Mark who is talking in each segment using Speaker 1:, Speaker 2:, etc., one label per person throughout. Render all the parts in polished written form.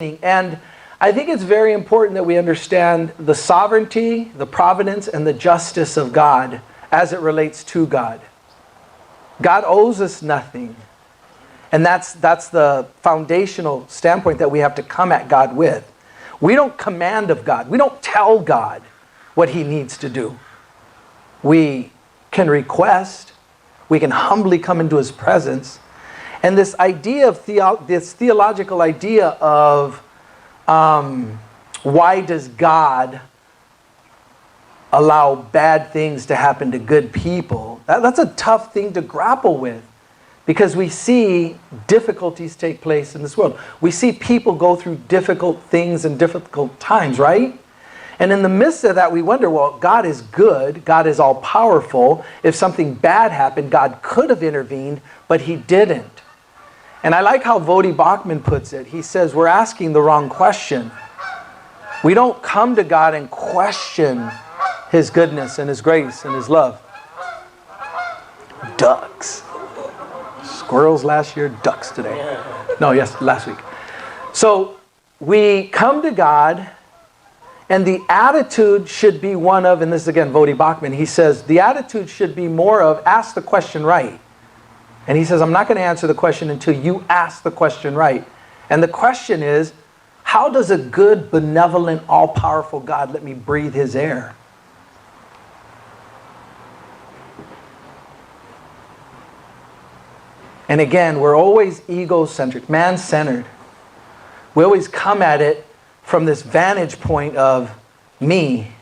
Speaker 1: And I think it's very important that we understand the sovereignty, the providence, and the justice of God as it relates to God. God owes us nothing. And that's the foundational standpoint that we have to come at God with. We don't command of God. We don't tell God what He needs to do. We can request. We can humbly come into His presence. And this idea of this theological idea of why does God allow bad things to happen to good people? That's a tough thing to grapple with, because we see difficulties take place in this world. We see people go through difficult things and difficult times, right? And in the midst of that, we wonder, well, God is good. God is all-powerful. If something bad happened, God could have intervened, but He didn't. And I like how Voddie Baucham puts it. He says, we're asking the wrong question. We don't come to God and question His goodness and His grace and His love. Ducks. Squirrels last year, ducks today. No, yes, last week. So we come to God, and the attitude should be one of, and this is again Voddie Baucham, he says, the attitude should be more of, ask the question right. And he says, I'm not going to answer the question until you ask the question right. And the question is, how does a good, benevolent, all-powerful God let me breathe His air? And again, we're always egocentric, man-centered. We always come at it from this vantage point of me.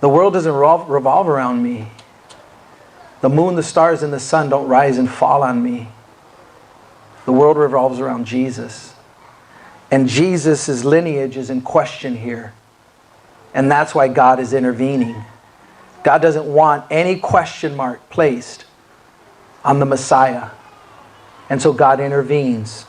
Speaker 1: The world doesn't revolve around me. The moon, the stars, and the sun don't rise and fall on me. The world revolves around Jesus. And Jesus' lineage is in question here. And that's why God is intervening. God doesn't want any question mark placed on the Messiah. And so God intervenes.